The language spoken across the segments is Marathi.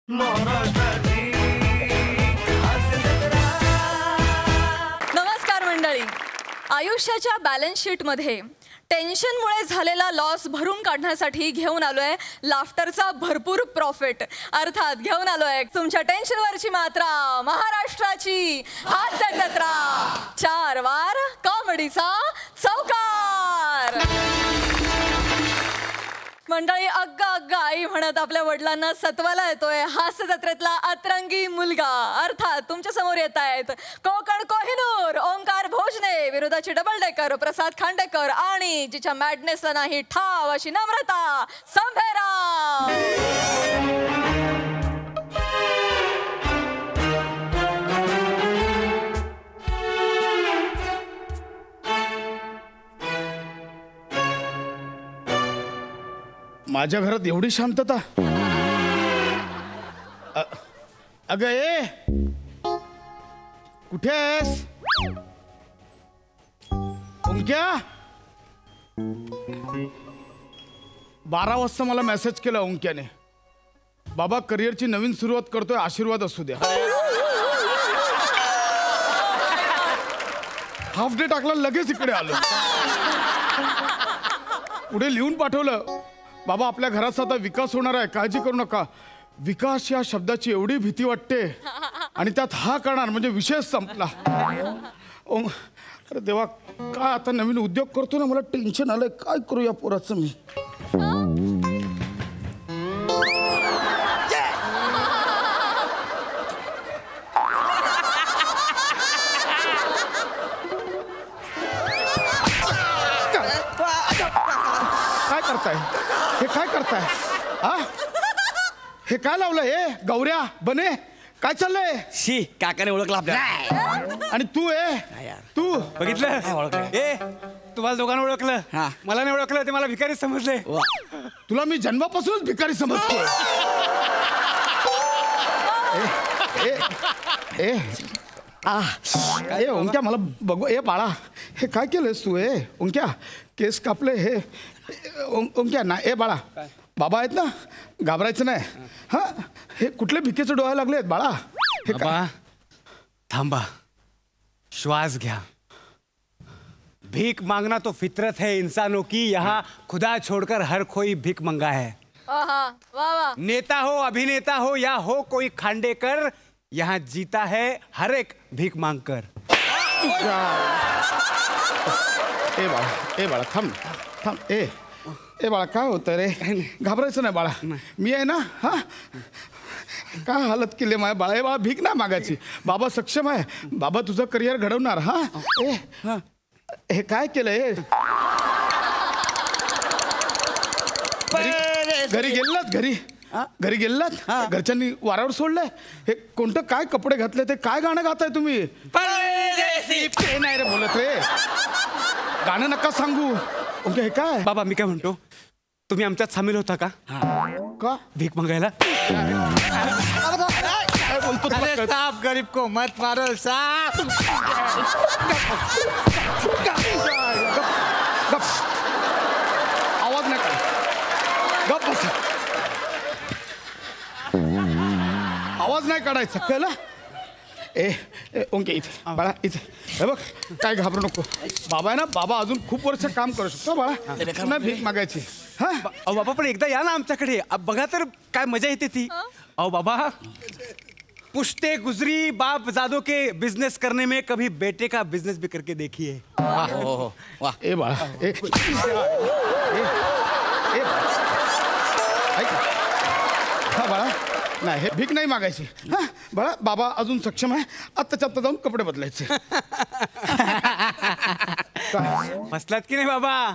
नमस्कार मंडळी. आयुष्याच्या बॅलन्स शीट मध्ये टेन्शनमुळे झालेला लॉस भरून काढण्यासाठी घेऊन आलोय लाफ्टरचा भरपूर प्रॉफिट. अर्थात घेऊन आलोय तुमच्या टेन्शनवरची मात्रा, महाराष्ट्राची हास्य जत्रा. 4 वार कॉमेडीचा चौकार. मंडळी, अग्गा अग्गा आई म्हणत आपल्या वडिलांना सत्वाला येतोय हास्य जत्रेतला अतरंगी मुलगा. अर्थात तुमच्या समोर येत आहेत कोकण कोहिनूर ओंकार भोजने विरोधाची डबल डेकर प्रसाद खांडेकर आणि जिच्या मॅडनेसला नाही ठाव अशी नम्रता संभेराम. माझ्या घरात एवढी शांतता. अगं ए, कुठे आहेस? ओंक्या 12 वाजता मला मेसेज केला ओंक्याने, बाबा करिअरची नवीन सुरुवात करतोय, आशीर्वाद असू द्या. हाफ डे टाकला, लगेच इकडे आलो. पुढे लिहून पाठवलं, बाबा आपल्या घराचा आता विकास होणार आहे, काळजी करू नका. विकास या शब्दाची एवढी भीती वाटते आणि त्यात हा करणार म्हणजे विषय संपला. अरे देवा, काय आता नवीन उद्योग करतो ना, मला टेन्शन आलंय. काय करू या पोराचं मी? काय करताय हे? काय करताय? हा, हे काय लावलं? हे गौऱ्या बने काय चाललंय? शी, काकाने ओळखला आपल्याला. आणि तू तू बघितलं? ए, तुम्हाला दोघांना ओळखलं, मला नाही ओळखलं. ते मला भिकारी समजले. तुला मी जन्मापासूनच भिकारी समजतो. ए ओंक्या, मला बघू. ए बाळा, हे काय केलंस तू? ओंक्या, केस कापले हे. ओंक्या ना, ए बाळा, बाबा आहेत ना, घाबरायचं नाही. हा, हे कुठले भिकेचे डोळे लागले आहेत बाळा? हे बाबा थांबा, श्वास घ्या. भीख मांगना तो फितरत है इंसानों की, यहाँ खुदा छोड़कर हर कोई भीख मंगा है. वाह वाह. नेता हो, अभिनेता हो या हो कोई खांडेकर, यहाँ जीता है हर एक भीख मांगकर. ए बाळा थांब थांब. ए बाळा, काय होतं रे? घाबरायचं नाही बाळा, मी आहे ना. हा, काय हालत केली माझ्या बाळा. बाळा भीक नाही मागायची, बाबा सक्षम आहे, बाबा तुझं करिअर घडवणार. हा, हे काय केलंय? घरी गेलात? घरी गेलात? घरच्यांनी वारावर सोडलंय? हे कोणतं काय कपडे घातले? ते काय गाणं गाताय तुम्ही? ते नाही रे बोलत रे, गाणं नका सांगू. ओके, हे काय? बाबा मी काय म्हणतो, तुम्ही आमच्यात सामील होता का? का भीक मागायला? काय बोलतो? साफ गरीब को मत मारो साफ. आवाज नाही काढ, गप बस. आवाज नाही काढायचा, कळलं? ए ओंके, इथे बाळा, इथे हे बघ. काय घाबरू नको, बाबा आहे ना, बाबा अजून खूप वर्ष काम करू शकतो बाळा. पुन्हा भीक मागायची? हा, अहो बाबा, पण एकदा या ना आमच्याकडे, बघा तर काय मजा येते ती. अहो बाबा, पुश्ते गुजरी बाप जादो के बिजनेस करने में, कभी बेटे का बिजनेस भी करके देखिए. ए बाळा, हा बाळा, नाही हे भीक नाही मागायची. हा बाळा, बाबा अजून सक्षम आहे, आत्ताच्या आत्ता जाऊन कपडे बदलायचे. बसलात की नाही बाबा?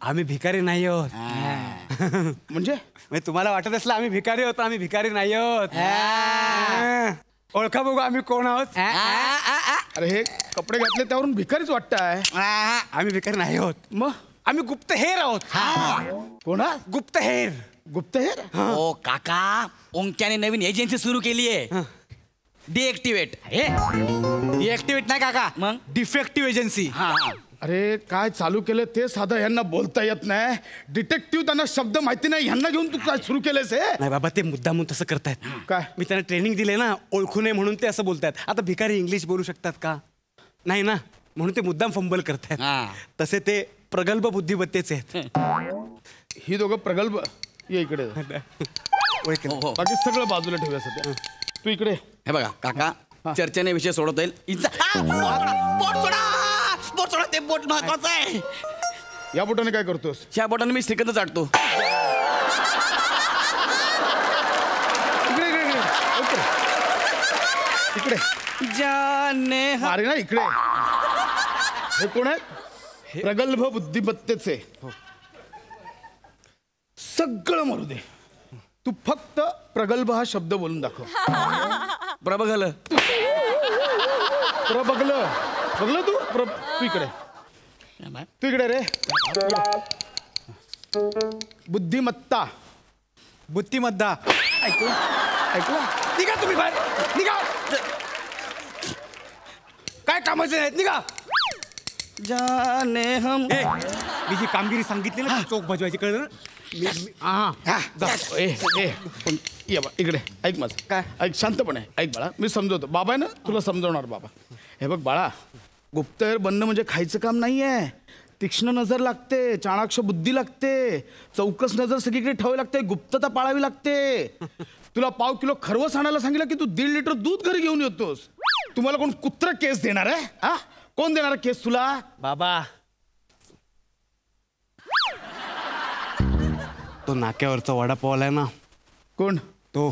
आम्ही भिकारी नाही आहोत. म्हणजे तुम्हाला वाटत असलं आम्ही भिकारी होतो, आम्ही भिकारी नाही आहोत. ओळखा बघू आम्ही कोण आहोत. अरे हे कपडे घातले त्यावरून भिकारीच वाटतंय. आम्ही भिकारी नाही आहोत, मग आम्ही गुप्तहेर आहोत. कोणा? गुप्तहेर. गुप्तहेर? ओ काका, ओंक्याने नवीन एजन्सी सुरू केली आहे, डिएक्टिवेट. डिएक्टिवेट नाही काका, मग डिफेक्टिव्ह एजन्सी. अरे काय चालू केलं ते साधं ह्यांना बोलता येत नाही. डिटेक्टिव्ह त्यांना शब्द माहिती नाही, ह्यांना घेऊन तू काय सुरू केलंस हे? नाही बाबा, ते मुद्दामून तसं करतायत. काय? मी त्यांना ट्रेनिंग दिले ना, ओळखू नये म्हणून ते असं बोलतायत. आता भिकारी इंग्लिश बोलू शकतात का? नाही ना, म्हणून ते मुद्दाम फंबल करतायत. तसे ते प्रगल्भ बुद्धिमत्तेचे आहेत. ही दोघं प्रगल्भ. ये इकडे. बाकी सगळं बाजूला ठेवूया सध्या. तू इकडे. हे बघा काका, चर्चेने विषय सोडवता येईल. बोट सोडा, ते बोट महत्वाचं आहे. या बोटाने काय करतोस? ह्या बोटाने मी श्रीखंड चाटतो. इकडे इकडे इकडे. ओके. इकडे जाने अरे ना इकडे. हे कोण आहे? प्रगल्भ बुद्धिमत्तेचे. सगळं मरू दे, तू फक्त प्रगल्भ हा शब्द बोलून दाखव. प्रबगल. प्रबगल बघलं तू? तू इकडे. तू इकडे रे. बुद्धिमत्ता. बुद्धिमत्ता. ऐकलं ऐकलं? निघा तुम्ही बाहेर, निघा. काय कामाचे आहेत, निघा. जाने हम. मी जी कामगिरी सांगितली ना, चोख बजवायची, कळलं ना? ये बा इकडे. ऐक माझं. काय? ऐक शांतपणे. ऐक बाळा, मी समजवतो. बाबा आहे ना, तुला समजवणार बाबा. हे बघ बाळा, गुप्तहेर बनणं म्हणजे खायचं काम नाहीये. तीक्ष्ण नजर लागते, चाणाक्ष बुद्धी लागते, चौकस नजर सगळीकडे ठेवावी लागते, गुप्तता पाळावी लागते. तुला 1/2 किलो खरवस आणायला सांगितलं की तू 1.5 लिटर दूध घरी घेऊन येतोस. तुम्हाला कोण कुत्र केस देणार आहे? हा, कोण देणार केस तुला? बाबा, तो नाक्यावरचा वडापाव आलाय ना. कोण? तो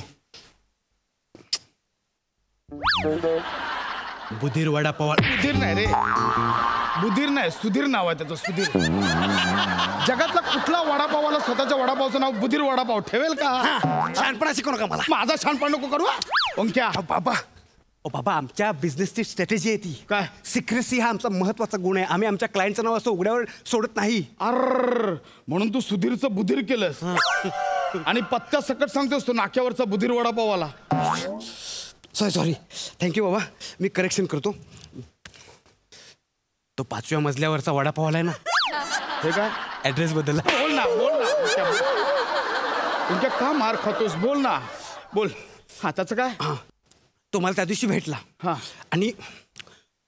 बुधीर वडापाव. बुधीर नाही रे, बुधीर नाही, सुधीर नाव आहे त्याचं. सुधीर. जगातला कुठला वडापावाला स्वतःच्या वडापावचं नाव बुधीर वडापाव ठेवेल का? शहाणपणा शिकू नका मला. माझा छानपण नको करू. ओंक्या. बाबा, ओ बाबा, आमच्या बिझनेसची स्ट्रॅटेजी आहे ती. काय? सिक्रेसी हा आमचा महत्वाचा गुण आहे. आम्ही आमच्या क्लायंटचं नाव असं उघड्यावर सोडत नाही. अर म्हणून तू सुधीरचं बुधीर केलंस आणि पत्त्या सकट सांगतोस तो नाक्यावरचा बुधीर वडापावाला. सॉरी थँक्यू बाबा, मी करेक्शन करतो. तो 5व्या मजल्यावरचा वडापाव आलाय ना. हे काय? ऍड्रेस बदलला. बोल ना, बोल ना. ओंक्या का मार खातोस? बोल ना, बोल. हा, त्याचं काय? तो मला त्या दिवशी भेटला. हा. आणि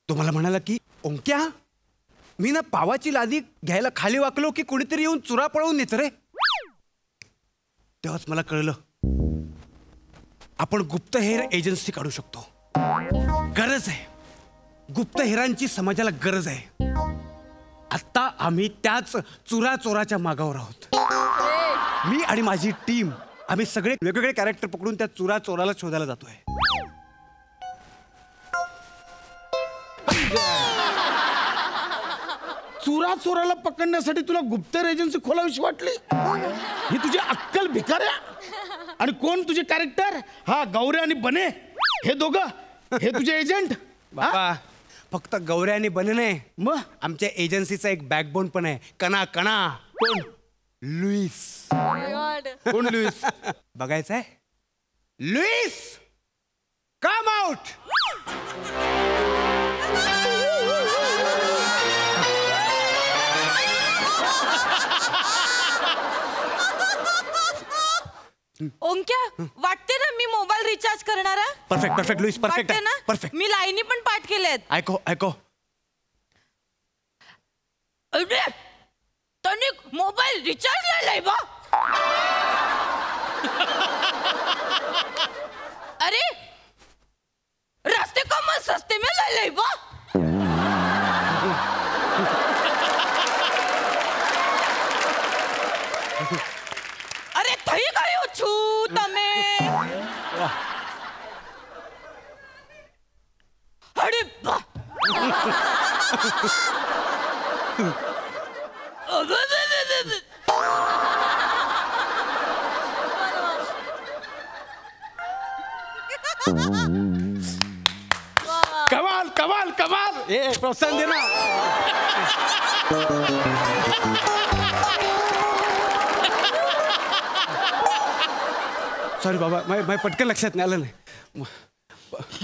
तो मला म्हणाला की ओंक्या, मी ना पावाची लादी घ्यायला खाली वाकलो की कोणीतरी येऊन चुरा पळवून नेत रे. तेव्हाच मला कळलं, आपण गुप्तहेर एजन्सी काढू शकतो. गरज आहे, गुप्तहेरांची समाजाला गरज आहे. आता आम्ही त्याच चुरा चोराच्या मागावर आहोत. मी आणि माझी टीम, आम्ही सगळे वेगवेगळे कॅरेक्टर पकडून त्या चुरा चोराला शोधायला जातोय. चुरा चोराला पकडण्यासाठी तुला गुप्तहेर एजन्सी खोलावीशी वाटली? ही तुझी अक्कल भिकाऱ्या. आणि कोण तुझे कॅरेक्टर? हा, गौरे आणि बने, हे दोघं, हे तुझे एजंट? बाबा, फक्त गौऱ्या आणि बने नाही, मग आमच्या एजन्सीचा एक बॅकबोन पण आहे. कणा कणा. कोण? लुईस. कोण लुईस? बघायचं आहे? Lewis, come out. ओंक्या, वाटते ना मी मोबाईल रिचार्ज करणार आहे. परफेक्ट परफेक्ट लुईस, परफेक्ट वाटते ना? परफेक्ट. मी लाईनी पण पाठ केल्यात. ऐको ऐको. त्यांनी मोबाईल रिचार्ज लावलाय बा. अरे, रास्ते कम सस्ते में लावलाय बा. अरे થઈ ગયો છું તમે. અરે બા. कमाल कमाल कमाल. प्रोत्साहन दे ना. सॉरी बाबा, माझ्या पटकन लक्षात नाही आलं. नाही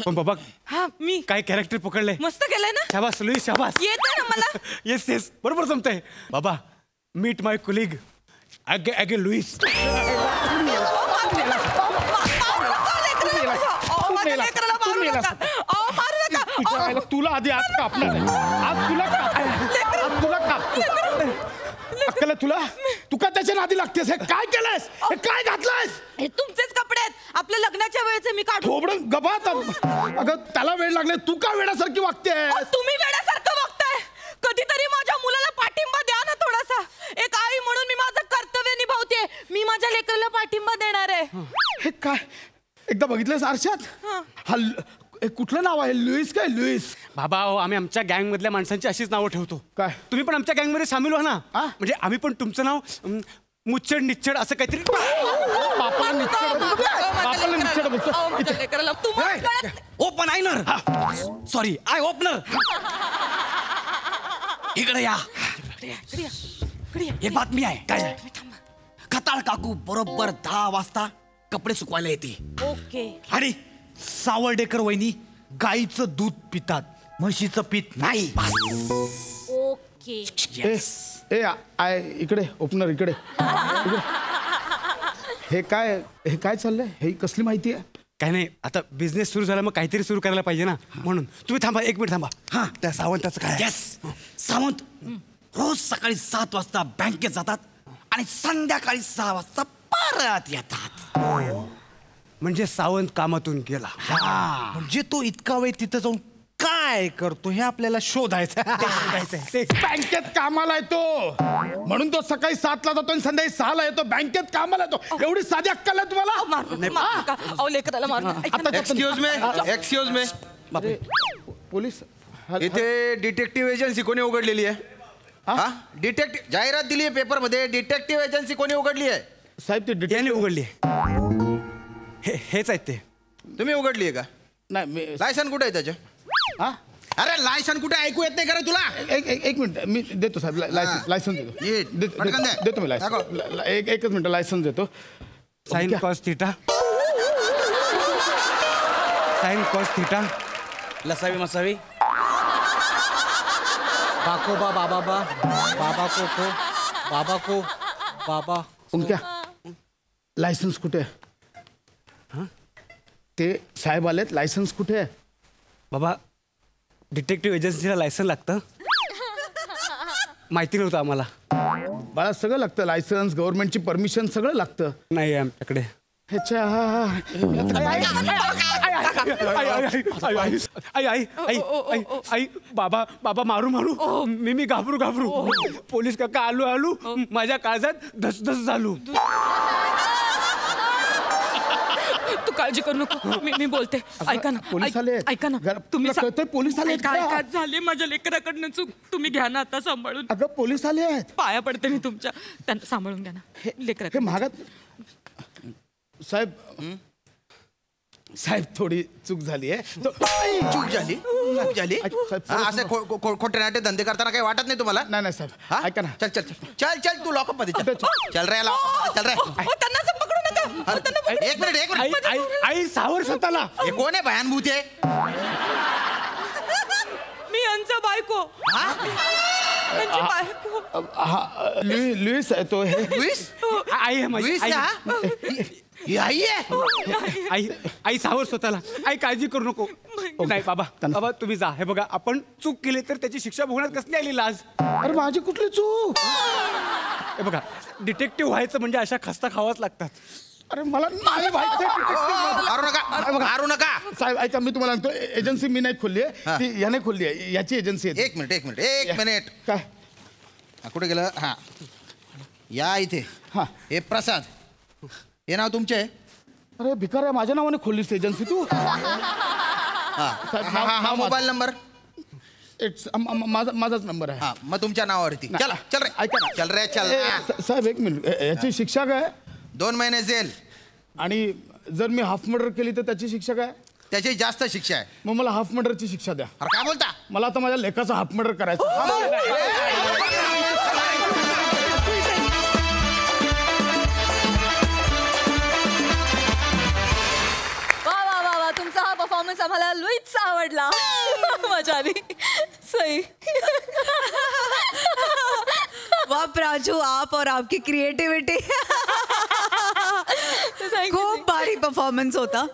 पण बाबा हा मी काय कॅरेक्टर पकडलंय. मस्त केलंय ना. शाबास लुईस शाबास. येत ना मला. येस येस बरोबर जमतंय. बाबा मीट माय कुलिग अगे लुईस. तुला आधी आज कापणार आहे. आज तुला कापतो. अक्कल तुला तू का त्याच्या नादी लागतेस. हे काय केलंयस. हे काय घातलंयस. हे तुमचेच कपडे आहेत. आपल्या लग्नाच्या वेळेचे मी काढू. थोबडं गबात. अगं त्याला वेळ लागले. तू का वेड्यासारखी वागते. तुम्ही वेड्यासारखं वागताय. कधीतरी माझ्या मुलाला पाठिंबा द्या ना थोडासा. एक आई म्हणून मी माझं कर्तव्य निभावते. मी माझ्या लेकराला पाठिंबा देणार आहे. हे काय एकदा बघितलंस आरशात. हा कुठलं नाव आहे. लुईस काय लुईस. बाबा आम्ही आमच्या गँग मधल्या माणसांची अशीच नावं ठेवतो. काय तुम्ही पण आमच्या गँग मध्ये सामील व्हा ना. म्हणजे आम्ही पण तुमचं नाव मुच्चड निच्चड असं काहीतरी. बापाला निश्चड बोलतो. ओपन आयनर. Sorry I opener. इकडे या. एक बातमी आहे. काय खताळ काकू बरोबर 10 वाजता कपडे सुकवायला येते. ओके. आणि सावर्डेकर वहिनी गाईचं दूध पितात. म्हशीचं पीत नाही. ओके. ए आय इकडे ओपनर इकडे. हे काय चाललंय. हे कसली माहिती आहे. काय नाही आता बिझनेस सुरू झाला मग काहीतरी सुरू करायला पाहिजे ना म्हणून. तुम्ही थांबा 1 मिनिट थांबा. हा त्या सावंताचं काय. येस सावंत रोज सकाळी 7 वाजता बँकेत जातात आणि संध्याकाळी 6 वाजता परत येतात. म्हणजे सावंत कामातून गेला. म्हणजे तो इतका वेळ तिथं जाऊन काय करतो हे आपल्याला शोधायचं. बँकेत कामाला येतो म्हणून तो सकाळी 7ला जातो आणि संध्याकाळी 6ला येतो. बँकेत कामाला येतो. एवढी साधी अक्कल आहे तुम्हाला. लेकराला मारून. एक्सक्यूज मी पोलीस इथे डिटेक्टिव्ह एजन्सी कोणी उघडलेली आहे. हा डिटेक्टिव्ह जाहिरात दिली आहे पेपर मध्ये. डिटेक्टिव्ह एजन्सी कोणी उघडली आहे. साहेब ते याने उघडली. हेच आहेत ते. तुम्ही उघडली आहे का. नाही लायसन कुठे आहे त्याच्या. हा अरे लायसन कुठे ऐकू येत नाही का रे तुला. एक मिनिट मी देतो साहेब. लायसन देतो मी लायसन. एकच मिनिट लायसन देतो. Sine cos theta. Sine cos theta. लसावी मसावी. बाकोबा बाबा बाबा को बाबा. उनक्या लायसन्स कुठे आहे. ते साहेब आलेत. लायसन्स कुठे आहे. बाबा डिटेक्टिव्ह एजन्सीला लायसन लागतं. माहिती नव्हतं आम्हाला. बाळा सगळं लागतं. लायसन्स गव्हर्नमेंटची परमिशन सगळं लागतं. नाही आमच्याकडे. ह्याच्या आई बाबा मारू मी घाबरू. पोलीस काका आलू माझ्या काळजात धसधस झालो. तू काळजी करू नको. मी बोलते. ऐका ना. पोलीस आले. ऐका ना. तुम्ही कळतंय पोलीस आले. काय झाले माझ्या लेकराकडनं चूक. तुम्ही घ्या ना आता सांभाळून. अगं पोलीस आले आहेत. पाया पडते मी तुमच्या. त्यांना सांभाळून घ्या ना. लेकरा हे महागात साहेब थोडी चूक झाली आहे. चूक झाली. असे खोटे नाटे धंदे करताना काही वाटत नाही तुम्हाला. नाही साहेब ऐका ना. चल तू लॉकअप मध्ये चल रे. त्यांना असं पकडू नका. एक मिनिट. आई सावर स्वतःला. हे कोण आहे भयानभूत आहे. मी यांचा बायको. यांची बायको. लुईस आहे तो. हे लुईस. आई आहे माझी. ही आई आहे. आई सावर स्वतःला. आई काळजी करू नको. नाही बाबा तुम्ही जा. हे बघा आपण चूक केली तर त्याची शिक्षा भोगण्यात कसली आली लाज. अरे माझी कुठली चूक. हे बघा डिटेक्टिव्ह व्हायचं म्हणजे अशा खस्ता खावाच लागतात. अरे मला नाही मारू नका. साहेब ऐका मी तुम्हाला सांगतो. एजन्सी मी नाही खोलली आहे. ती याने खोलली आहे. याची एजन्सी आहे. एक मिनिट काय कुठे गेलं. हा या इथे. हा हे प्रसाद. हे नाव तुमचे आहे. अरे भिकार आहे. माझ्या नावाने खोललीस एजन्सी तू. हा मोबाईल नंबर. माझाच नंबर आहे. हा मग तुमच्या नावावरती. चल रे. ऐका ना. चल रे चल. साहेब एक मिनिट. याची शिक्षा काय. 2 महिने जेल. आणि जर मी हाफ मर्डर केली तर त्याची शिक्षा काय. त्याची जास्त शिक्षा आहे. मग मला हाफ मर्डरची शिक्षा द्या. अरे काय बोलता. मला आता माझ्या लेखाचा हाफ मर्डर करायचं. वा तुमचा हा परफॉर्मन्स परफॉर्मन्स आम्हाला लुईचा आवडला. मजा आली. सही. वाह प्राजू, आप और आपकी क्रिएटिविटी. खूप भारी परफॉर्मन्स होता.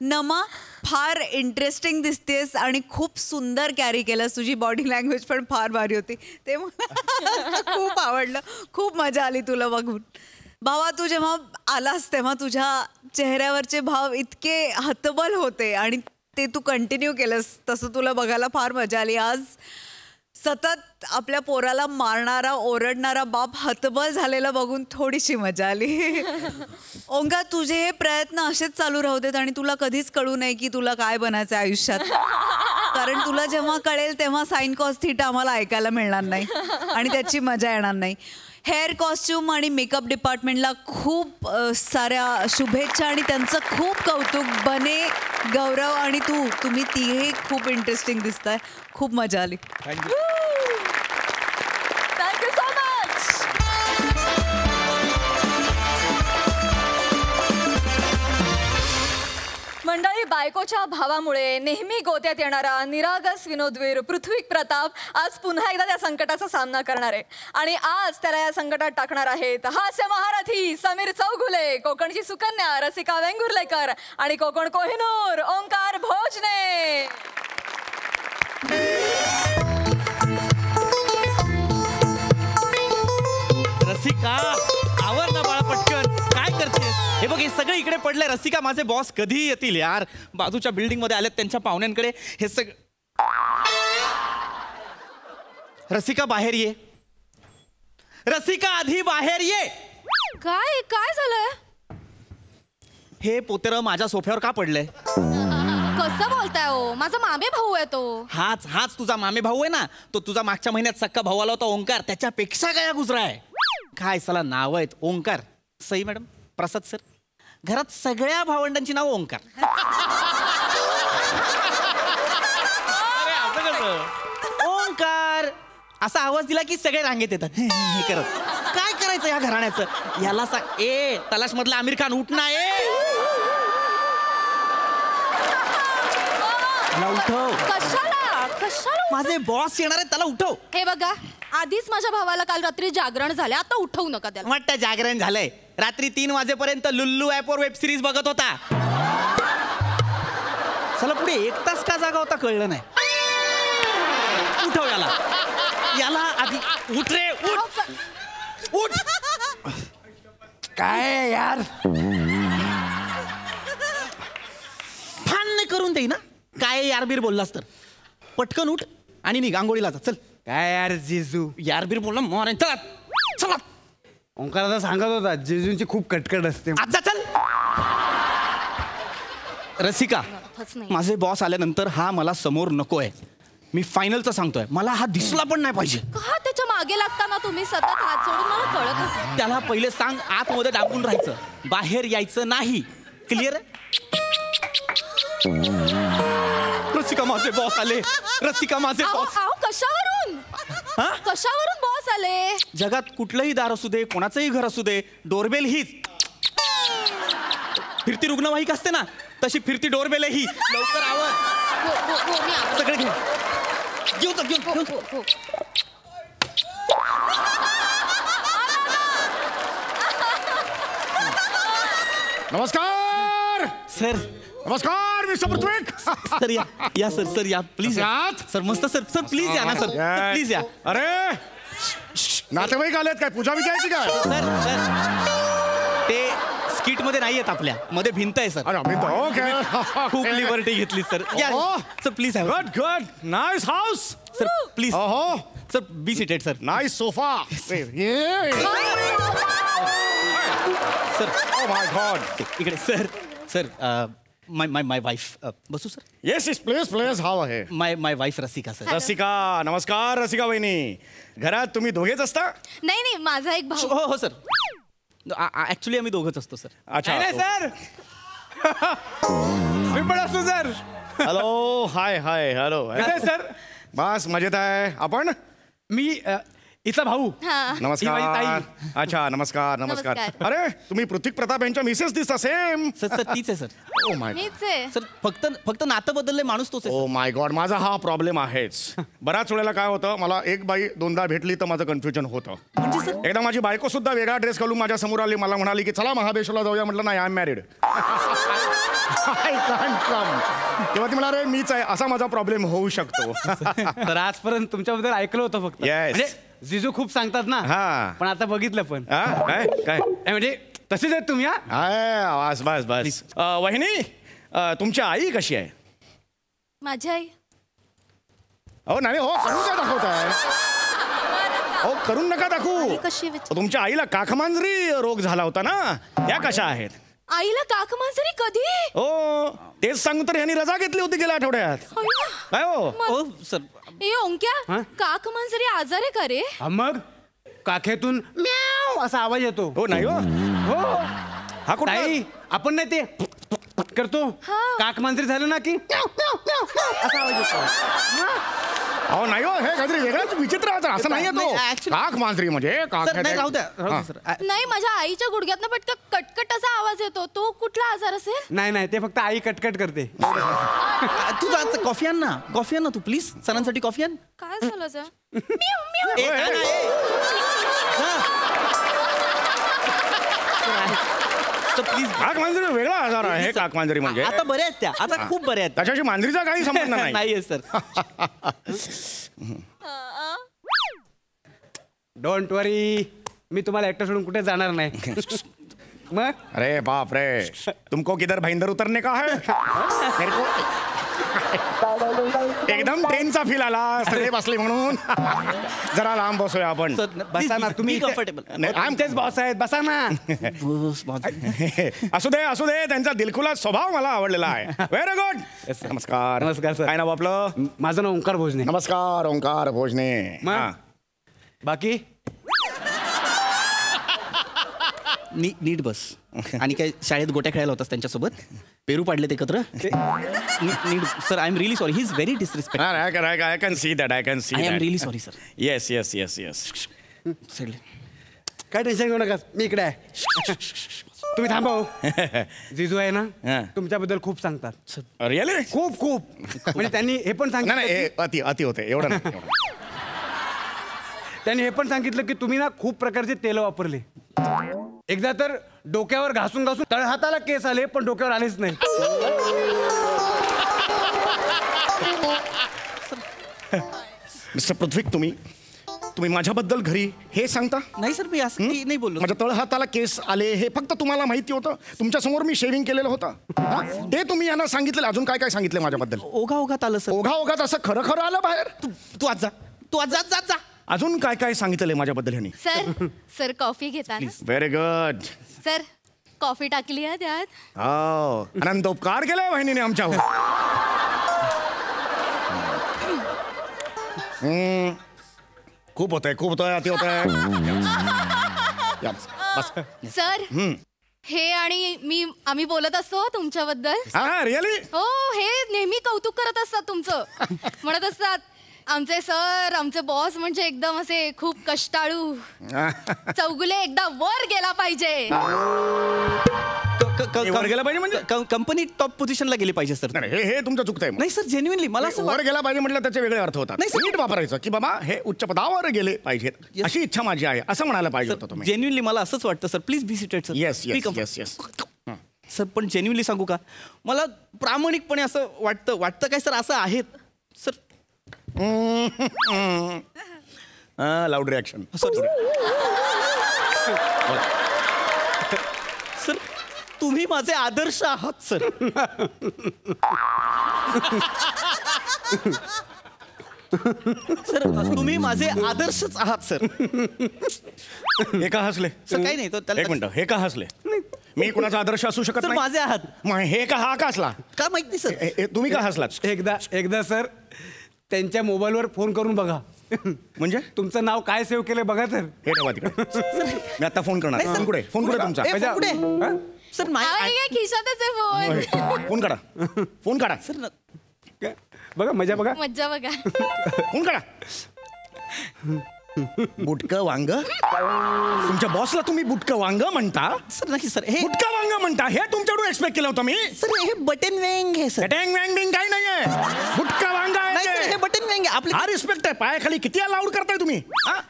नमा, फार इंटरेस्टिंग दिसतेस आणि खूप सुंदर कॅरी केलंस. तुझी बॉडी लँग्वेज पण फार भारी होती. ते मला खूप आवडलं. खूप मजा आली तुला बघून. भावा, तू जेव्हा आलास तेव्हा तुझ्या चेहऱ्यावरचे भाव इतके हतबल होते आणि ते तू कंटिन्यू केलंस. तसं तुला बघायला फार मजा आली. आज सतत आपल्या पोराला मारणारा ओरडणारा बाप हतबल झालेला बघून थोडीशी मजा आली. ओंकार, तुझे हे प्रयत्न असेच चालू राहू देत आणि तुला कधीच कळू नये की तुला काय बनायचं आयुष्यात. कारण तुला जेव्हा कळेल तेव्हा साइन कॉस थीटा आम्हाला ऐकायला मिळणार नाही आणि त्याची मजा येणार नाही. हेअर कॉस्ट्यूम आणि मेकअप डिपार्टमेंटला खूप साऱ्या शुभेच्छा आणि त्यांचं खूप कौतुक. बने, गौरव आणि तुम्ही तिघे खूप इंटरेस्टिंग दिसताय. खूप मजा आली. Thank you so much. मंडळी, बायकोच्या भावामुळे नेहमी गोत्यात येणारा निरागस विनोदवीर पृथ्वी प्रताप आज पुन्हा एकदा त्या संकटाचा सामना करणार आहे. आणि आज त्याला या संकटात टाकणार आहेत हास्य महारथी समीर चौगुले, कोकणची सुकन्या रसिका वेंगुर्लेकर आणि कोकण कोहिनूर ओंकार भोजने. रसिका, आवर ना बाळा पटकन. काय करतेस? हे बघ, हे सगळं इकडे पडलंय. रसिका, माझे बॉस कधी येतील यार? बाजूच्या बिल्डिंग मध्ये आलेत त्यांच्या पाहुण्यांकडे. हे सगळं. रसिका, बाहेर ये. रसिका, आधी बाहेर ये. काय काय झालंय? हे पोतेरं माझ्या सोफ्यावर का पडलंय? कसं बोलताय हो? माझा मामे भाऊ आहे तो. हाच तुझा मामे भाऊ आहे ना? तो तुझा मागच्या महिन्यात सक्का भाऊ आला होता ओंकार, त्याच्यापेक्षा काय गुजरा आहे. काय सला नाव आहेत ओंकार. सई मॅडम, प्रसाद सर, घरात सगळ्या भावंडांची नाव ओंकार. ओंकार असा आवाज दिला की सगळे रांगेत येतात हे करत. काय करायचं या घराण्याचं? याला सांग, ए तलाश मधला आमिर खान, उठ ना. उठव. कशाला कशाला? माझे बॉस येणार आहेत, त्याला उठव. हे बघा, आधीच माझ्या भावाला काल रात्री जागरण झाले. आता उठवू नका त्याला. वाटतं जागरण झालंय. रात्री 3 वाजेपर्यंत लुल्लू ऍपवर वेब सिरीज बघत होता. चला पुढे 1 तास का जागा होता कळलं नाही. उठव याला आधी. उठ रे, उठ उठ. काय यार, फान करून देई ना. काय यारबीर बोललास तर पटकन उठ आणि निघ आंघोळीला जा. चल. काय यार जिजू, यारबीर बोलला मोर. चला चला. ओंकार आता सांगत होता जिजूंची खूप कटकट असते. आज चल. रसिका, माझे बॉस आल्यानंतर हा मला समोर नकोय. मी फायनलचं सांगतोय. मला हा दिसला पण नाही पाहिजे. का त्याच्या मागे लागताना तुम्ही सतत हात सोडून? मला कळतच नाही. त्याला पहिले सांग आतमध्ये डाबून राहायचं, बाहेर यायचं नाही. क्लिअर? रसिका, माझे बॉस आले. रसिका, माझे बॉस. कशावरून? कशावरून बॉस आले? जगात कुठलंही दार असू दे, कोणाचंही घर असू दे, डोरबेल हीच. फिरती रुग्णवाहिका असते ना, तशी फिरती डोरबेल ही. लवकर आवर. सगळे घेऊन नमस्कार सर. नमस्कार मिस्टर पृथ्वी. सर या सर. सर या प्लीज. सर मस्त सर. सर प्लीज या ना सर. प्लीज या. अरे नातेवाईक आलेत काय? पूजा विचारायची काय? सर ते स्किट मध्ये नाही येत, आपल्या मध्ये भिंत आहे सर. अरे अमित, ओके. खूप लिबर्टी घेतली सर. या sir please. Good good. Nice house. Sir please. ओहो sir be seated sir. Nice sofa. Sir oh my God. इकडे सर. Sir my wife. बसू sir. Yes yes please please. हाव आहे my wife Rasika sir. Rasika. नमस्कार रसिका वहिनी. घरात तुम्ही दोघेच असता? नाही, माझा एक भाऊ. हो सर. ऍक्च्युली आम्ही दोघंच असतो सर. अच्छा सर. मी पण असतो sir. Hello. Hi hi. Hello sir. बस मजेत आहे. आपण मी हिचा भाऊ हा. ही माझी नमस्कार ताई. अच्छा नमस्कार नमस्कार नमस्कार. अरे तुम्ही पृथ्वी प्रताप यांच्या मिसेस दिसता सेम सर सर तीच आहे सर. ओ माय मीच आहे. सर फक्त नातं बदललंय, माणूस तोच आहे ओ माय गॉड माझा हा प्रॉब्लेम आहेच. बऱ्याच वेळेला काय होतं मला एक बाई दोनदा भेटली तर माझं कन्फ्युजन होतं. म्हणजे सर एकदा माझी बायको सुद्धा वेगळा ड्रेस घालून माझ्या समोर आली, मला म्हणाली की चला महाबळेश्वरला जाऊया. म्हटलं नाही आय एम मॅरिड. तेव्हा ती मला अरे मीच आहे, असा माझा प्रॉब्लेम होऊ शकतो. तर आजपर्यंत तुमच्याबद्दल ऐकलं होतं फक्त. Yes. म्हणजे जिजू खूप सांगतात ना. हा. पण आता बघितलं पण. हा? काय काय म्हणजे तसेच आहेत तुम्ही. हा आहे, बस बस बस. वहिनी तुमची आई कशी आहे? माझी आई. हो नाही हो करून काय दाखवताय? हो करून नका दाखवू. कशी तुमच्या आईला काखमांजरी रोग झाला होता ना, त्या कशा आहेत? आईला काकमांजरी कधी? हो तेच सांगू तर यांनी रजा घेतली होती गेल्या आठवड्यात. काय हो हो सर. ए ओंक्या, हा? काकमांजरी आजार आहे का रे? हा, मग काखेतून म्याव असा आवाज येतो. हो नाही हो हो हा कुठला? ताई आपण नाही ते करतो. हा. काक मांजरी झालं ना की असा आवाज येतो. अहो नाही हो हे काहीतरी वेगळाच विचित्र आहे. असं नाही नाही, तो actually- काख मांजरी म्हणजे काख सर नाही राहू द्या हा. सर. नाही, माझ्या आईच्या गुडघ्यातनं पटकन कटकट असा आवाज येतो. तो कुठला आजार असेल? नाही नाही ते फक्त आई कटकट करते. तू जा, कॉफी आण ना, कॉफी आण ना तू प्लीज. सरांसाठी कॉफी आण. काय झालं सर? ए, आण ना, ए. हा. तर प्लीज. काख मांजरी वेगळा आजार आहे. काख मांजरी म्हणजे आता बऱ्या आहेत त्या, आता खूप बऱ्या आहेत. त्याच्याशी मांजरीचा काही संबंध नाही. नाहीये सर. डोंट वरी, मी तुम्हाला एकटं सोडून कुठे जाणार नाही. मग अरे बाप रे तुमको किधर भाईंदर उतरने का है? मेरे को एकदम ट्रेनचा फील आला सगळे बसले म्हणून. जरा लांब बसूया आपण. सर, बसा ना तुम्ही. कम्फर्टेबल. आमचेच बॉस आहेत, बसा ना. असू दे त्यांचा दिलखुलास स्वभाव मला आवडलेला आहे. Very good. नमस्कार. नमस्कार, सर. काय नाव आपलं? माझं नाव ओंकार भोजने. नमस्कार ओंकार भोजने. मग? हा. बाकी नीट बस. आणि काय शाळेत गोट्या खेळायला होतास त्यांच्यासोबत? पेरू पाडलेत एकत्र? नीट sir, I am really sorry. He is very disrespect. I can see that. I can see I am that. Really sorry sir. Yes. काय टेन्शन घेऊ नका, मी इकडे आहे. तुम्ही थांबा हो. जिजू आहे हा. ना तुमच्याबद्दल खूप सांगतात. रिअली? खूप खूप. म्हणजे त्यांनी हे पण नाही सांगितलं हे अति होते एवढं नाही एवढं. त्यांनी हे पण सांगितलं की तुम्ही ना खूप प्रकारचे तेल वापरले. एकदा तर डोक्यावर घासून तळहाताला केस आले पण डोक्यावर आलेच नाही. मिस्टर पृथ्वी तुम्ही माझ्याबद्दल घरी हे सांगता? नाही सर, मी असं काही नाही बोललो. माझ्या तळहाताला केस आले हे फक्त तुम्हाला माहिती होतं? तुमच्या समोर मी शेविंग केलेलं होतं हा? ते तुम्ही यांना सांगितलं. अजून काय काय सांगितलं माझ्याबद्दल? ओघात आलं सर. ओघात असं खरं आलं बाहेर? तू आज जा. अजून काय काय सांगितलं माझ्याबद्दल ह्यांनी? सर कॉफी घेता ना? Very good. सर कॉफी टाकली आहे त्यात? हो अनंत उपकार केलाय बहिणीने आमच्यावर. खूप होतंय अति होतंय. सर हे आणि आम्ही बोलत असतो तुमच्याबद्दल. हा रिअली? हो, हे नेहमी कौतुक करत असतात तुमचं. म्हणत असतात आमचे सर, आमचे बॉस म्हणजे एकदम असे खूप कष्टाळू, चौगुले एकदा वर गेला पाहिजे. वर गेला पाहिजे म्हणजे? कंपनी टॉप पोझिशनला गेली पाहिजे सर. नाही हे तुमचं चुकतंय. नाही सर, जेन्युइनली मला असं वर गेला पाहिजे म्हटलं त्याचे वेगळे अर्थ होतात. नाही, सर. नीट वापरायचं की बाबा हे उच्च पदावर गेले पाहिजेत अशी इच्छा माझी आहे असं म्हणायला पाहिजे होतं तुम्ही. जेन्युइनली मला असंच वाटतं sir. Please be seated sir. Yes sir पण जेन्युइनली सांगू का, मला प्रामाणिकपणे असं वाटतं काय सर असं आहेत सर. Loud reaction. सर तुम्ही माझे आदर्श आहात सर. सर तुम्ही माझे आदर्शच आहात सर. हे का हसले? सर काही नाही तो एक मिनिट, हे का हसले? मी कुणाचा आदर्श असू शकत सर नाही? माझे आहात. मग हे का हा का हसला? का माहित नाही सर. तुम्ही का हसलात? एकदा सर त्यांच्या मोबाईलवर फोन करून बघा. म्हणजे तुमचं नाव काय सेव्ह केलं बघा तर. हे ठेवा तिकडे. मी आता फोन करणार. फोन कुठे तुमचा? ए, फोन कुठे? हा? सर खिशातच आहे फोन. फोन काढा. फोन काढा. सर बघा मजा बघा. मज्जा बघा. फोन काढा. बुटकं वांग? तुमच्या बॉसला तुम्ही बुटकं वांग म्हणता? सर नाही सर, हे बुटकं वांग म्हणता हे तुमच्याकडून एक्सपेक्ट केलं होतं मी. सर हे बटन वेंग आहे सर. टँग वँग बिंग काही नाहीये. बुटकं वांग आहे नाही सर, ते. हे बटन वेंग आहे आपले. हा रिस्पेक्ट आहे. पायाखाली किती लाऊड करताय तुम्ही?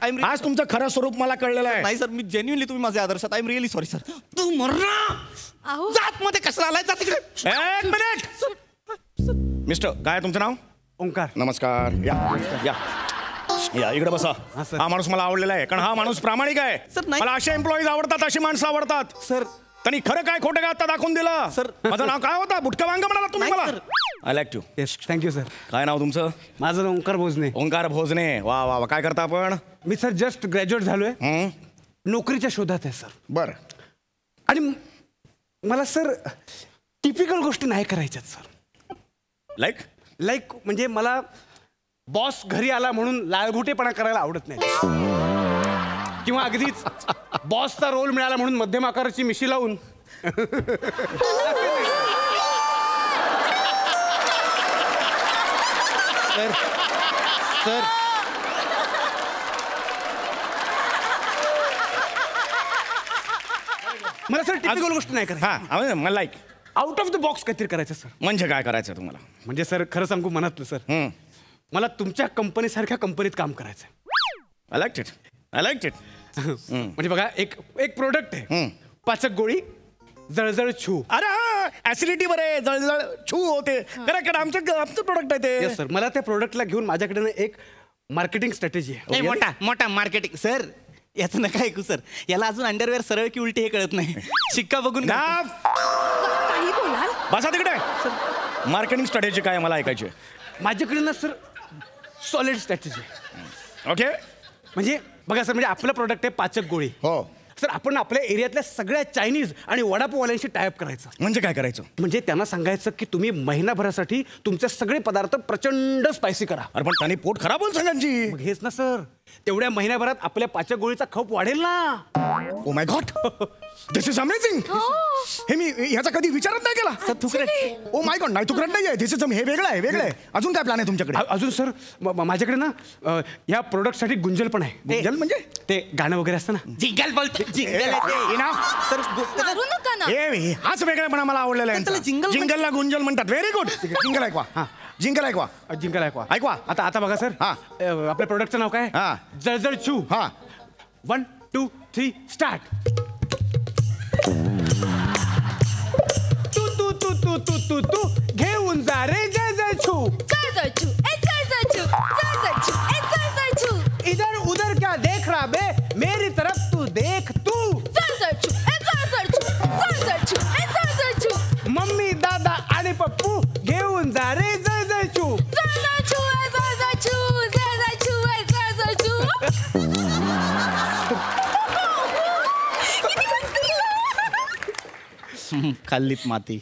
I'm आज तुमचं खरं स्वरूप मला कळलेलं आहे. नाही सर, मी जेन्युअनली तुम्ही माझ्या आदर्शात. I am really sorry sir. तू मरना जात मध्ये कशाला आलाय? जा तिकडे. एक मिनिट मिस्टर, काय तुमचं नाव? ओंकार. नमस्कार. या या इकडे बसा. सर. हा माणूस मला आवडलेला आहे कारण हा माणूस प्रामाणिक आहे. सर, नाही. मला असे एम्प्लॉईज आवडतात, अशी माणसं आवडतात. सर त्यांनी खरं काय खोटं काय आता दाखवून दिलं. सर. माझं नाव काय होतं? बुटका वांग म्हणाला तुम्ही नाही, मला. Sir. I like you. Yes thank you sir. काय नाव तुमचं? माझं नाव ओंकार भोजने. ओंकार भोजने. वा वा वा. काय करता आपण? मी सर जस्ट ग्रॅज्युएट झालोय. हं? नोकरीच्या शोधात आहे सर. बरं. आणि मला सर टिपिकल गोष्टी नाही करायच्यात सर. लाईक म्हणजे मला बॉस घरी आला म्हणून लाळघुटेपणा करायला आवडत नाही. किंवा अगदीच बॉसचा रोल मिळाला म्हणून मध्यम आकाराची मिशी लावून सर मला सर टिपिकल गोष्ट नाही करायची. हा मला like. Out of the box काहीतरी करायचं सर. म्हणजे काय करायचं तुम्हाला? म्हणजे सर खरं सांगू मनातलं सर, हं. मला तुमच्या कंपनीसारख्या कंपनीत काम करायचं. I like it. म्हणजे बघा एक प्रोडक्ट आहे. हं. पाचक गोळी जळजळ छू. अरे हा ऍसिडिटी बरे जळजळ छू होते. करेक्ट. आमचं प्रोडक्ट आहे ते. Yes sir. मला त्या प्रोडक्टला घेऊन माझ्याकडे एक मार्केटिंग स्ट्रॅटेजी आहे. मोठा मार्केटिंग. सर याचं नका ऐकू सर. याला अजून अंडरवेअर सरळ की उलटी हे कळत नाही. शिक्का बघून काही बोलाल? बसा तिकडे. मार्केटिंग स्ट्रॅटेजी काय मला ऐकायची. माझ्याकडे ना सर सॉलिड स्ट्रॅटेजी आहे. ओके. म्हणजे बघा सर, म्हणजे आपलं प्रोडक्ट आहे पाचक गोळी. हो. सर आपण आपल्या एरियातल्या सगळ्या चायनीज आणि वडापाववाल्यांशी टायअप करायचं. म्हणजे काय करायचं? म्हणजे त्यांना सांगायचं की तुम्ही महिनाभरासाठी तुमचे सगळे पदार्थ प्रचंड स्पायसी करा. अरे पण त्यांनी पोट खराब होईल सगळ्यांची. मग हेच ना सर, तेवढ्या महिन्याभरात आपल्या पाचक गोळीचा खप वाढेल ना. ओ my God, this is amazing. हे मी ह्याचा कधी विचारच नाही केला. सर तुकडे. ओ माय गॉड, नाही तुकडे नाही आहे. दिस इज हे वेगळं आहे. अजून काय प्लॅन आहे तुमच्याकडे? अजून सर माझ्याकडे ना या प्रोडक्टसाठी गुंजल पण आहे. गुंजल म्हणजे? ते गाणं वगैरे असतं ना. जिंगल बोलते. जिंगल मारू नका ना. हाच वेगळेपणा मला आवडलेला आहे. त्याला जिंगल जिंगलला गुंजल म्हणतात. Very good. जिंगल ऐकवा. जिंगल ऐकवा. जिंकल ऐकवा. ऐकवा. आता बघा सर, हा. आपल्या प्रोडक्टचं नाव काय? हा. जळजळ छू. हा. 1 2 3 स्टार्ट. तू घेऊन जा रे जळजळ छू. इधर उधर क्या देख रहा बे, मेरी तरफ तू देख तू. मम्मी दादा आणि पप्पू घेऊन जा रे जळजळ छू. खाल्लीत माती.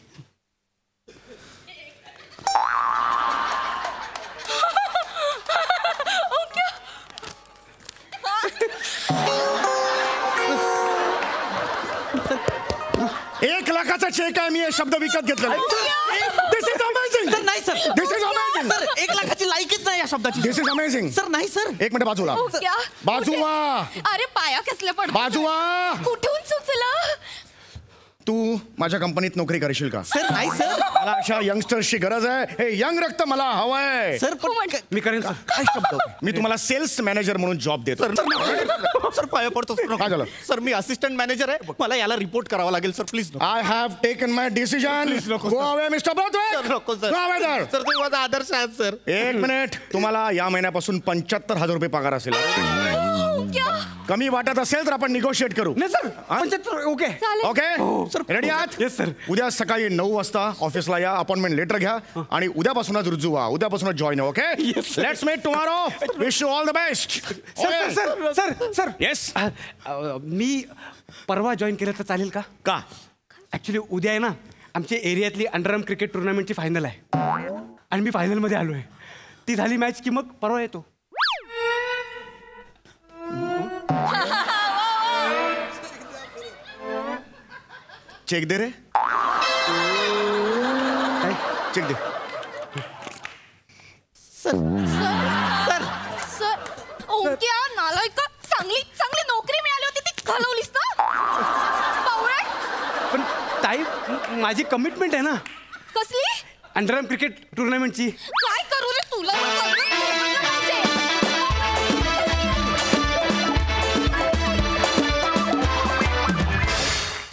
$1 लाखाचा चेक आहे. मी हे शब्द विकत घेतलेला. दिस इज अमेझिंग. सर नाही sir. This is amazing. Sir 1 लाखाची लायकीच नाही या शब्दाची. दिस इज अमेझिंग. सर नाही सर. एक मिनिट बाजूला. बाजूवा. अरे पाया कसले पड. बाजूवा. कुठून सुचलं? तू माझ्या कंपनीत नोकरी करशील का? सर नाही सर. मला अशा यंगस्टर्सची गरज आहे. हे यंग रक्त मला हवंय. सर पण मी करेन सर. काय शब्द? मी तुम्हाला सेल्स मॅनेजर म्हणून जॉब देतो. सर पाया पडतो. काय झालं? सर मी असिस्टंट मॅनेजर आहे. मला याला रिपोर्ट करावा लागेल sir please. I have taken my decision. Go away mister Braithwaite. नको sir. Go away there. Sir तुम्ही माझा आदर्श आहात सर. एक मिनिट. तुम्हाला या महिन्यापासून ₹75,000 पगार असेल. कमी वाटत असेल तर आपण निगोशिएट करू. नाही सर, 75 ओके. ओके रेडी आहात? Yes sir. उद्या सकाळी 9 वाजता ऑफिसला या. अपॉइंटमेंट लेटर घ्या आणि उद्यापासूनच रुजू व्हा. उद्यापासूनच join. Okay let's meet tomorrow. Wish you all the best. Sir yes. मी परवा जॉईन केलं तर चालेल का? का? ऍक्च्युली उद्या आहे ना आमच्या एरियातली अंडरआर्म क्रिकेट टुर्नामेंटची फायनल आहे आणि मी फायनलमध्ये आलो आहे. ती झाली मॅच की मग परवा येतो. चेक दे रे. चेक दे. सर सर ओ ओंक्या नालायका, चांगली चांगली नोकरी मिळाली होती ती घालवलीस ना बावळट. पण ताई माझी कमिटमेंट आहे ना कसली? अंडरआर्म क्रिकेट टुर्नामेंटची. काय करू रे तुला पण सगळं कळलं पाहिजे.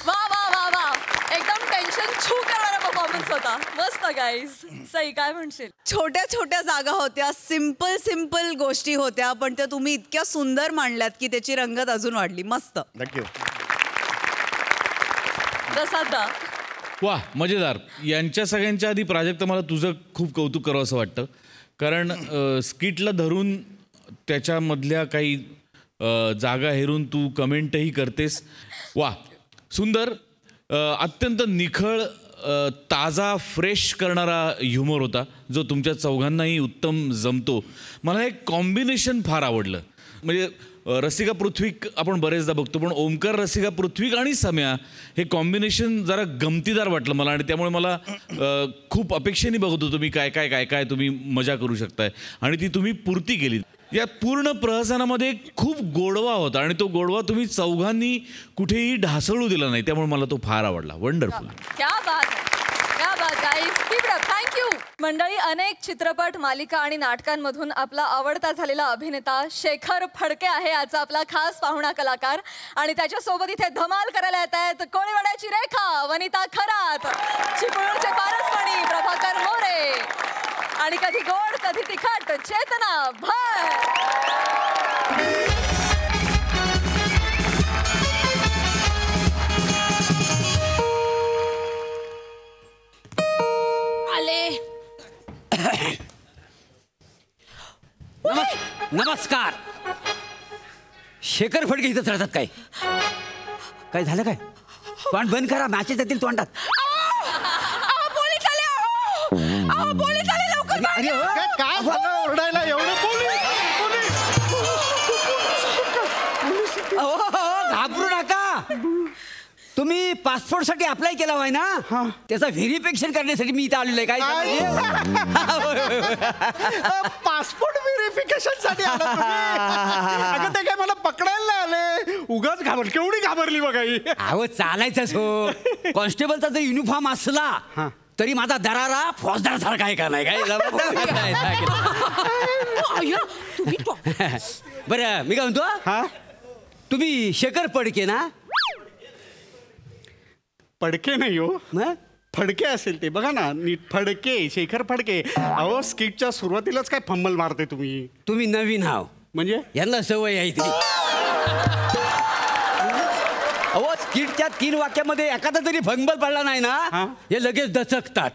वा वा वा वा, एकदम टेन्शन छू करणारा परफॉर्मन्स होता. मस्त गाईज. सई काय म्हणशील? छोट्या छोट्या जागा होत्या, सिम्पल सिम्पल गोष्टी होत्या, पण त्या तुम्ही इतक्या सुंदर मांडल्यात की त्याची रंगत अजून वाढली. मस्त. थँक्यू. प्रसाद वा मजेदार. यांच्या सगळ्यांच्या आधी प्राजक्ता मला तुझं खूप कौतुक करावं असं वाटतं, कारण स्किटला धरून त्याच्यामधल्या काही जागा हेरून तू कमेंटही करतेस. वा सुंदर. अत्यंत निखळ, ताजा, फ्रेश करणारा ह्युमर होता जो तुमच्या चौघांनाही उत्तम जमतो. मला एक कॉम्बिनेशन फार आवडलं. म्हणजे रसिका पृथ्वीक आपण बरेचदा बघतो, पण ओमकार, रसिका पृथ्वीक आणि सम्या हे कॉम्बिनेशन जरा गमतीदार वाटलं मला, आणि त्यामुळे मला खूप अपेक्षेने बघत होतो मी काय काय काय काय तुम्ही मजा करू शकताय, आणि ती तुम्ही पूर्ती केली. या पूर्ण प्रहसनामध्ये खूप गोडवा होता, आणि तो गोडवा तुम्ही चौघांनी कुठेही ढासळू दिला नाही, त्यामुळे मला तो फार आवडला. वंडरफुल. क्या बात है, क्या बात guys. Keep it up. Thank you मंडळी. अनेक चित्रपट, मालिका आणि नाटकांमधून आपला आवडता झालेला अभिनेता शेखर फडके आहे आजचा आपला खास पाहुणा कलाकार, आणि त्याच्यासोबत इथे धमाल करायला येत आहेत कोळीवाड्याची रेखा, वनिता खरात, चिपळूणचे पारसमणी प्रभाकर मोरे, आणि कधी गोड कधी तिखट चेतना भर. नमस्कार. शेखर फडके इथं चढतात काय? काय झालं काय? तोंड बंद करा, मॅचेस येतील तोंडात. पोलीस आले, पोलीस आले, लवकर. काय झालं ओरडायला एवढं? घाबरू नका. तुम्ही पासपोर्ट साठी अप्लाय केला होय ना, त्याचा व्हेरिफिकेशन करण्यासाठी मी इथे आलेलो आहे. काय पासपोर्ट व्हेरिफिकेशन साठी आला तुम्ही? अगं ते काय मला पकडायला आले? उगाच केवढी घाबरली बघा ही. अहो चालायचंच हो. कॉन्स्टेबलचा जर युनिफॉर्म असला तरी माझा दरारा फौजदार सारखा आहे का नाही? काय बरं मी काय म्हणतो, तुम्ही शेखर फडके ना? फडके नाही हो, फडके असेल ते. बघा ना नीट, फडके, शेखर फडके. अहो स्किटच्या सुरुवातीलाच काय फंबल मारते तुम्ही. तुम्ही नवीन हाव म्हणजे यांना सवय आहे ती. अहो स्किटच्या 3 वाक्यामध्ये एखादा तरी फंबल पडला नाही ना, हे लगेच दचकतात.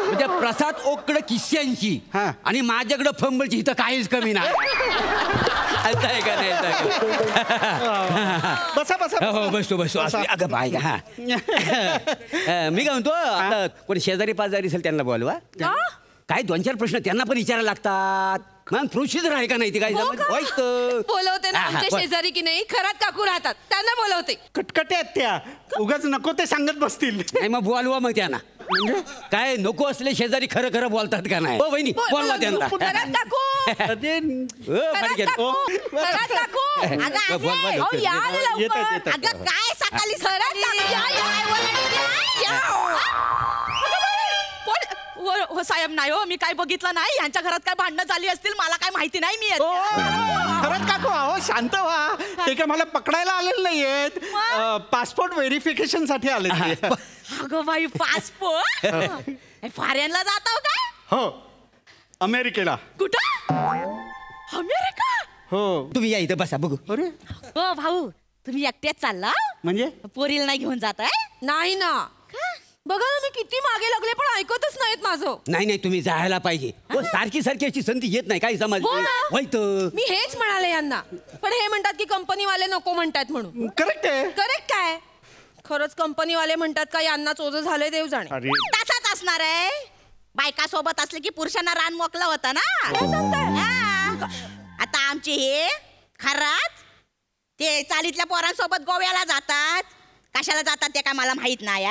म्हणजे प्रसाद ओकडं किस्स्यांची आणि माझ्याकडं फंबलची इथं काहीच कमी नाही. असं आहे का नाही? बसा बसा. हो बसतो बसतो. अगं बाय. हा मी काय म्हणतो, आता कोणी शेजारी पाजारी असेल त्यांना बोलवा. काय 2-4 प्रश्न त्यांना पण विचारायला लागतात. मग प्रोसिजर आहे का नाही ते? काय बोलवते ना आमच्या शेजारी की नाही, खरात काकू राहतात, त्यांना बोलवते. कटकटे आहेत त्या, उगाच नको ते सांगत बसतील. नाही मग बोलवा मग त्यांना. काय नको असले शेजारी खरं खरं बोलतात का नाही? हो बहिणी बोलवा त्यांना. खरात काकू, खरात काकू, अगं काय सकाळी साहेब नाही हो, मी काय बघितलं नाही. यांच्या घरात काय भांडणं झाली असतील, मला काय माहिती नाही. मी खरंच काकू, अहो शांत व्हा. ते काय मला पकडायला आलेलं नाहीयेत, पासपोर्ट व्हेरिफिकेशन साठी आले. अगं बाई, पासपोर्ट फॉरेनला जातो का? हो, अमेरिकेला. कुठं? अमेरिका? हो. तुम्ही या इथं बसा बघू. अरे हो भाऊ, तुम्ही एकट्याच चालला म्हणजे? पोरीला नाही घेऊन जाताय? नाही ना. बघा ना, मी किती मागे लागले पण ऐकतच नाहीत माझं. नाही नाही, तुम्ही जायला पाहिजे. सारखी सारखी अशी संधी येत नाही. काय समज मी हेच म्हणाले यांना, पण हे म्हणतात की कंपनीवाले नको म्हणतात म्हणून. करेक्ट आहे. करेक्ट काय? खरंच कंपनीवाले म्हणतात का यांना चोज झाले देव जाणे. तसाच असणार आहे. बायका सोबत असले की पुरुषांना रान मोकलं होतं ना. आता आमचे हे खराच ते चालीतल्या पोरांसोबत गोव्याला जातात. कशाला जातात ते काय मला माहित नाही.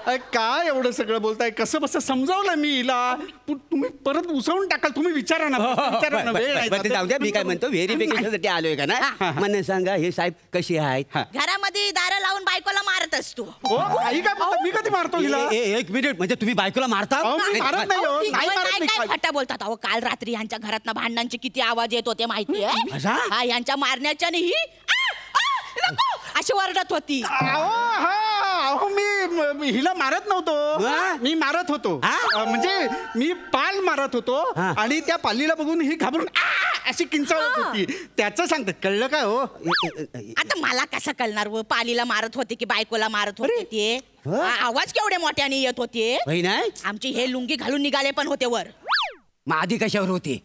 काय एवढं सगळं बोलताय? कसं बसं समजावलं मी हिला. तुम्ही परत उसवून टाकाल. तुम्ही विचारा ना, विचारा ना. वेळ नाही. जाऊ द्या. मी काय म्हणतो, व्हेरिफिकेशनसाठी आलोय का ना. मला सांगा हे साहेब कशी आहेत? घरामध्ये दारं लावून बायकोला मारत असतो. आई काय बोलता? मी कधी मारतो हिला? एक मिनिट, म्हणजे तुम्ही बायकोला मारता? मी मारत नाही हो. नाही मारत मी. काय फटा बोलतात अहो. काल रात्री यांच्या घरातनं भांडणांचे किती आवाज येत होते माहितीये? हा, यांच्या मारण्याच्या ही अशी ओरडत होती. अहो मी हिला मारत नव्हतो. मी मारत होतो. म्हणजे मी पाल मारत होतो आणि त्या पालीला बघून ही घाबरून अशी किंचाळत होती. त्याचं सांगते. कळलं काय हो? आता मला कसं कळणार व? पालीला मारत होते की बायकोला मारत होते ते? आवाज केवढे मोठ्याने येत होते. आमची हे लुंगी घालून निघाले पण होते वर. मग आधी कशावर होते?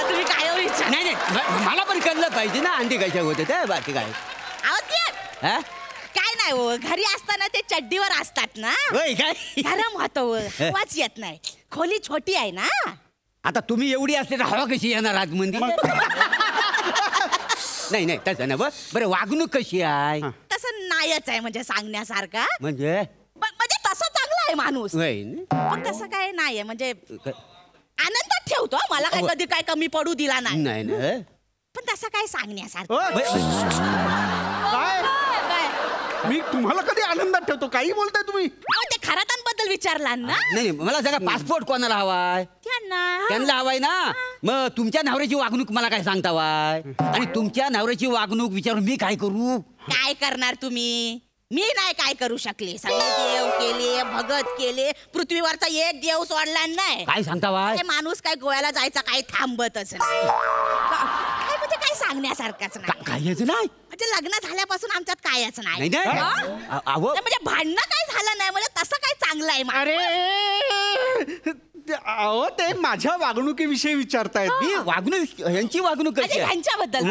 तुम्ही काय विचार? नाही मला पण कळलं पाहिजे ना आधी कशावर होते ते. बाकी काय काय नाही हो. घरी असताना ते चड्डीवर असतात ना. गरम होतो. वाच येत नाही. खोली छोटी आहे ना. आता तुम्ही एवढी असले तर हवा कशी येणार आतमध्ये? नाही तसं ना. बरं वागणूक कशी आहे? तसं नाहीच आहे म्हणजे सांगण्यासारखा. म्हणजे तसं चांगला आहे माणूस. पण तसं काय नाहीये म्हणजे आनंदात ठेवतो. मला काय कधी काय कमी पडू दिला नाही. पण तसं काय सांगण्यासारखं. मी तुम्हाला कधी आनंदात ठेवतो? काही बोलताय तुम्ही? ते खरातांबद्दल विचारला ना. नाही मला सांगा, पासपोर्ट कोणाला हवाय? त्यांना हवाय ना. मग तुमच्या नवऱ्याची वागणूक मला काय सांगता वाय? आणि तुमच्या नवऱ्याची वागणूक विचारून मी काय करू? काय करणार तुम्ही? मी नाही काय करू शकले. सगळे देव केले, भगत केले, पृथ्वीवरचा एक देव सोडला नाही. काय सांगता वाय? माणूस काय गोव्याला जायचा काय थांबतच नाही. काय म्हणजे काय सांगण्यासारखंच नाही. कायच नाही म्हणजे लग्न झाल्यापासून आमच्यात कायच नाही. म्हणजे भांडणं काय झालं नाही म्हणजे तसं काय चांगलं आहे. अरे अहो ते माझ्या वागणुकीविषयी विचारतायत. मी वागणूक यांची वागणूक कशी? यांच्याबद्दल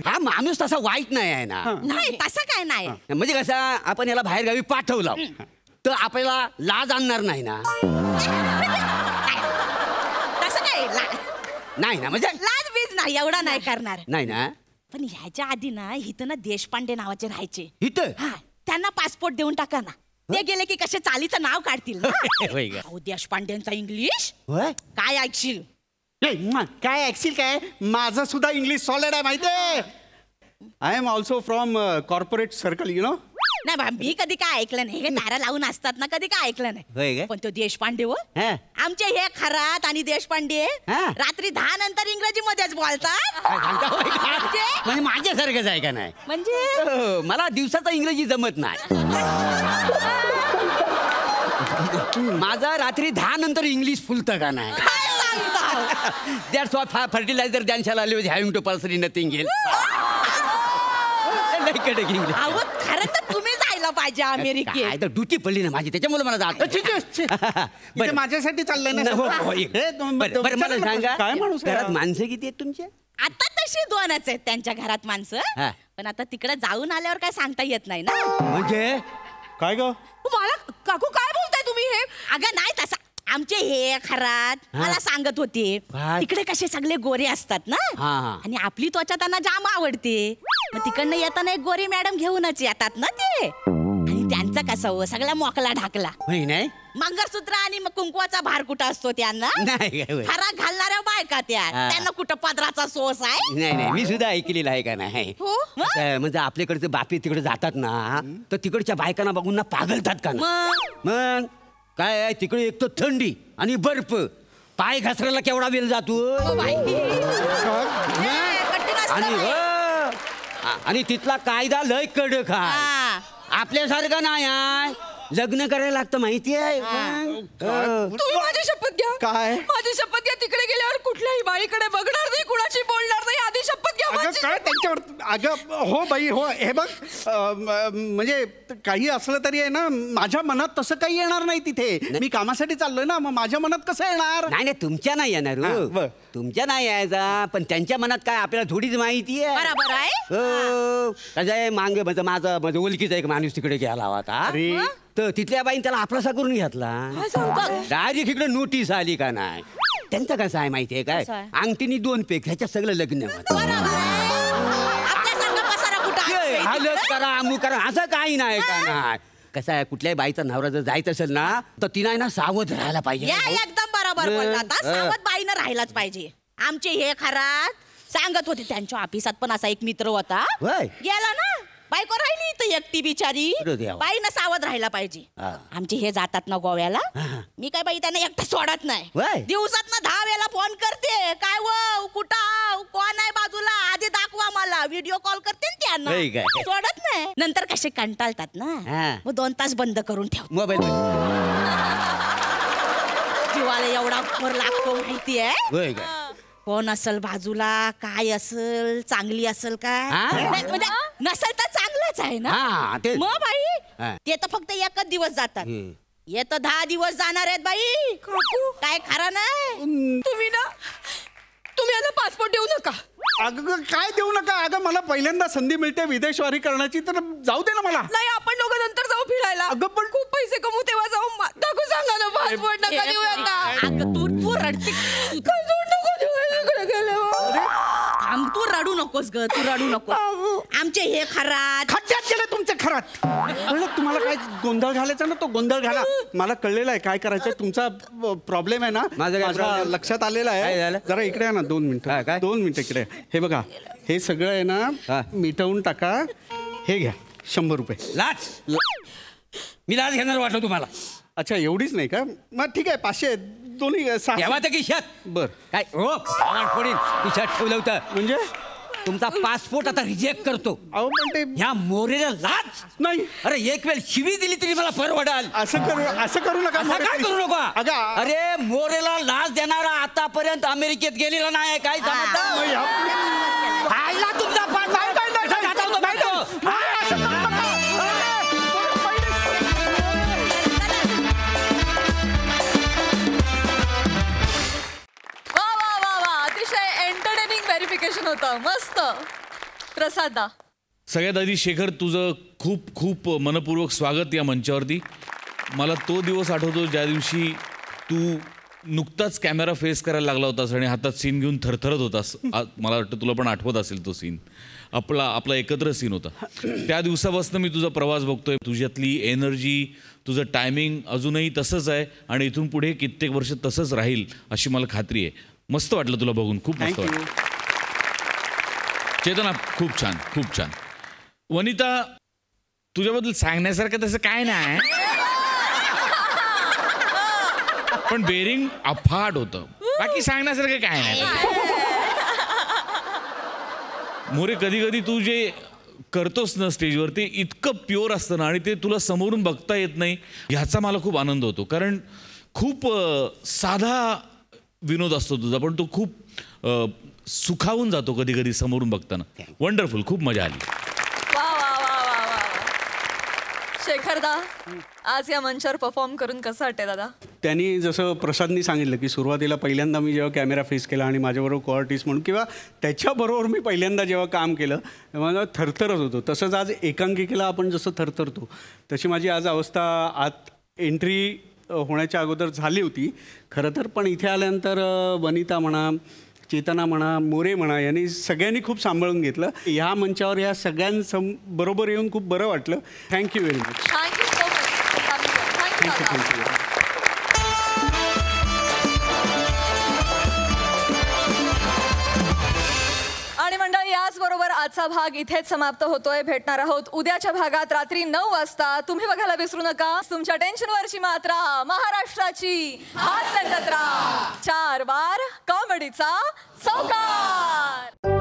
हा माणूस तसा वाईट नाही आहे ना. नाही तसं काय नाही. म्हणजे कसा आपण याला बाहेर गावी पाठवलं तर आपल्याला लाज आणणार नाही ना. तसं काय नाही ना. म्हणजे लाज बीज नाही एवढा नाही करणार. नाही ना. पण ह्याच्या आधी ना इथं ना देशपांडे नावाचे राहायचे. इथं त्यांना पासपोर्ट देऊन टाका ना. ते गेले की कसे चालीचं नाव काढतील ना. देशपांडेंचा इंग्लिश काय ऐकशील? काय ऐकशील काय? माझं सुद्धा इंग्लिश सॉलिड आहे माहितीये. I am also from corporate circle you know. नाही बा मी कधी काय ऐकलं नाही. हे तारा लावून असतात ना कधी काय ऐकलं नाही. पण तो देशपांडे हो आमचे हे खरात आणि देशपांडे रात्री 10 नंतर इंग्रजी मध्येच बोलतात. म्हणजे माझ्यासारखंच आहे का नाही? म्हणजे मला दिवसाचा इंग्रजी जमत नाही. माझा रात्री 10 नंतर इंग्लिश फुलतं का नाही? दॅट्स व्हाय फर्टिलायझर द्यान शाला having to personally nothing else. खरं तर तुम्ही जायला पाहिजे अमेरिकेत. ड्युटी पडली ना माझी त्याच्यामुळे मला जात. माझ्यासाठी चाललंय ना. बरं मला सांगा, काय माणूस घरात माणसं किती आहेत तुमच्या? आता तशी 2च आहेत त्यांच्या घरात माणसं. पण आता तिकडे जाऊन आल्यावर काय सांगता येत नाही ना. म्हणजे काय ग? मला काकू काय बोलताय तुम्ही हे? अगं नाही तसा. आमचे हे खरात मला सांगत होते तिकडे कसे सगळे गोरे असतात ना. आणि आपली त्वचा त्यांना जाम आवडते. मग तिकडनं येताना एक गोरी मॅडम घेऊनच येतात ना ते. आणि त्यांचं कसं हो सगळा मोकला ढाकला. नाही मंगळसूत्र आणि मग कुंकवाचा भार कुठं असतो त्यांना. खरा घालणाऱ्या बायका त्यांना कुठं पदराचा सोस आहे. नाही मी सुद्धा ऐकलेलं आहे का नाही. म्हणजे आपल्याकडचे बापी तिकडे जातात ना तर तिकडच्या बायकांना बघून ना पागलतात का ना. मग काय आहे तिकडे एक तर थंडी आणि बर्फ. पाय घसरायला केवढा वेळ जातो. आणि तिथला कायदा लय कडक आहे. आपल्यासारखा नाही आहे. लग्न करायला लागतं माहिती आहे. तुम्ही माझी शपथ घ्या. काय? माझी शपथ घ्या. तिकडे गेल्यावर कुठल्याही बाईकडे बघणार नाही, कुणाशी बोलणार नाही. आधी शपथ घ्या. काय त्यांच्यावर? अगं हो बाई हो. हे बघ म्हणजे काही असलं तरी आहे ना माझ्या मनात तसं काही येणार नाही. तिथे मी कामासाठी चाललोय ना. मग माझ्या मनात कसं येणार? नाही तुमच्या नाही येणार. तुमच्या नाही यायचा. पण त्यांच्या मनात काय आपल्याला थोडीच माहिती आहे. बरोबर आहे. हो कसं आहे मागे माझं ओळखीचा एक माणूस तिकडे गेला होता. तर तिथल्या बाईन त्याला आपलासा करून घेतला. डायरेक्ट इकडे नोटीस आली का नाही. त्यांचं कसं आहे माहितीये काय? अंगठीनी 2 पेक ह्याच्यात सगळं लग्न होतं. आपल्यासारखं पसारा कुठं हालत करा अमुक करा असं काही नाही का नाही. कसं आहे कुठल्याही बाईचा नवरा जर जायचं असेल ना तर तिला आहे ना सावध राहायला पाहिजे. एकदम बरोबर बोललात. सावध बाईनं राहायलाच पाहिजे. आमचे हे खरात सांगत होते त्यांच्या ऑफिसात पण असा एक मित्र होता गेला ना बायको राहिली तर एकटी बिचारी. बाईनं सावध राहायला पाहिजे. आमचे हे जातात ना गोव्याला मी काय बाई त्यांना एकटं सोडत नाही. दिवसात ना 10 वेळेला फोन करते. काय वो कुठं कोण आहे बाजूला आधी दाखवा मला. व्हिडिओ कॉल करते त्यांना सोडत नाही. नंतर कसे कंटाळतात ना मग 2 तास बंद करून ठेव मोबाईल. जीवाला एवढा खबर लागतो माहितीये. कोण असल बाजूला काय असल चांगली असल काय म्हणजे नसेल तर चांगलंच आहे ना. मग बाई ते तर फक्त 1च दिवस जातात. ये तर 10 दिवस जाणार आहेत बाई. काय खरं नाही. तुम्ही आता पासपोर्ट देऊ नका. अगं काय देऊ नका. अगं मला पहिल्यांदा संधी मिळते विदेशवारी करण्याची तर जाऊ दे ना मला. नाही आपण दोघं नंतर जाऊ फिरायला. अगं पण खूप पैसे कमवू तेव्हा जाऊ. दाखवू सांगा ना पासपोर्ट नका देऊ आता. अगं तू रडते. तू रडू नकोस ग. तू रडू नकोस. आमचे हे खरात खड्ड्यात गेले तुमचे खरात. तुम्हाला काय गोंधळ घालायचा ना तो गोंधळ घाला. मला कळलेलं आहे काय करायचं. तुमचा प्रॉब्लेम आहे ना माझ्या लक्षात आलेला आहे. जरा इकडे आहे ना 2 मिनिटं. 2 मिनिटं इकडे. हे बघा हे सगळं आहे ना मिटवून टाका. हे घ्या 100 रुपये. लाच मी लाच घेणार वाटलं तुम्हाला. अच्छा एवढीच नाही का. मग ठीक आहे 500 दोन्ही ठेवा त्या खिशात. बर काय हो खिशात ठेवलं होतं म्हणजे तुमचा पासपोर्ट आता रिजेक्ट करतो. अहो पण ते ह्या मोरेला लाच नाही. अरे एक वेळ शिवी दिली तरी मला परवडाल. असं करू नका. काय करू नका. अरे मोरेला लाच देणारा आतापर्यंत अमेरिकेत गेलेला नाही. काय तुमचा व्हेरिफिकेशन होतं. मस्त. प्रसादा सगळ्यात आधी शेखर तुझं खूप खूप मनपूर्वक स्वागत या मंचावरती. मला तो दिवस आठवतो ज्या दिवशी तू नुकताच कॅमेरा फेस करायला लागला होतास आणि हातात सीन घेऊन थरथरत होतास. मला वाटतं तुला पण आठवत असेल तो सीन. आपला एकत्र सीन होता. त्या दिवसापासून मी तुझा प्रवास बघतोय. तुझ्यातली एनर्जी तुझं टायमिंग अजूनही तसंच आहे आणि इथून पुढे कित्येक वर्ष तसंच राहील अशी मला खात्री आहे. मस्त वाटलं तुला बघून. खूप मस्त वाटलं. चेतना खूप छान खूप छान. वनिता तुझ्याबद्दल सांगण्यासारखं तसं काय नाही पण बेरिंग अफाट होतं. बाकी सांगण्यासारखं काय नाही. मोरे कधी कधी तू जे करतोस ना स्टेजवर ते इतकं प्युअर असतं ना आणि ते तुला समोरून बघता येत नाही ह्याचा मला खूप आनंद होतो. कारण खूप साधा विनोद असतो तुझा पण तो खूप सुखावून जातो कधी कधी समोरून बघताना. वंडरफुल. खूप मजा आली. वा वा वा वा वा. शेखरदा आज या मंचावर परफॉर्म करून कसं वाटतंय दादा. त्यांनी जसं प्रसादनी सांगितलं की सुरुवातीला पहिल्यांदा मी जेव्हा कॅमेरा फेस केला आणि माझ्याबरोबर कोआर्टिस्ट म्हणून किंवा त्याच्याबरोबर मी पहिल्यांदा जेव्हा काम केलं मला थरथरत होतो. तसंच आज एकांकिकेला आपण जसं थरथरतो तशी माझी आज अवस्था आत एंट्री होण्याच्या अगोदर झाली होती खरं तर. पण इथे आल्यानंतर वनिता म्हणा चेतना म्हणा मोरे म्हणा यांनी सगळ्यांनी खूप सांभाळून घेतलं. ह्या मंचावर ह्या सगळ्यांबरोबर येऊन खूप बरं वाटलं. Thank you very much. Thank you so much. Thank you. आणि मंडळी याचबरोबर आजचा भाग इथेच समाप्त होतोय. भेटणार आहोत उद्याच्या भागात रात्री 9 वाजता. तुम्ही बघायला विसरू नका तुमच्या टेन्शनवरची मात्रा महाराष्ट्राची हास्य जत्रा 4 बार कॉमेडीचा चौकार.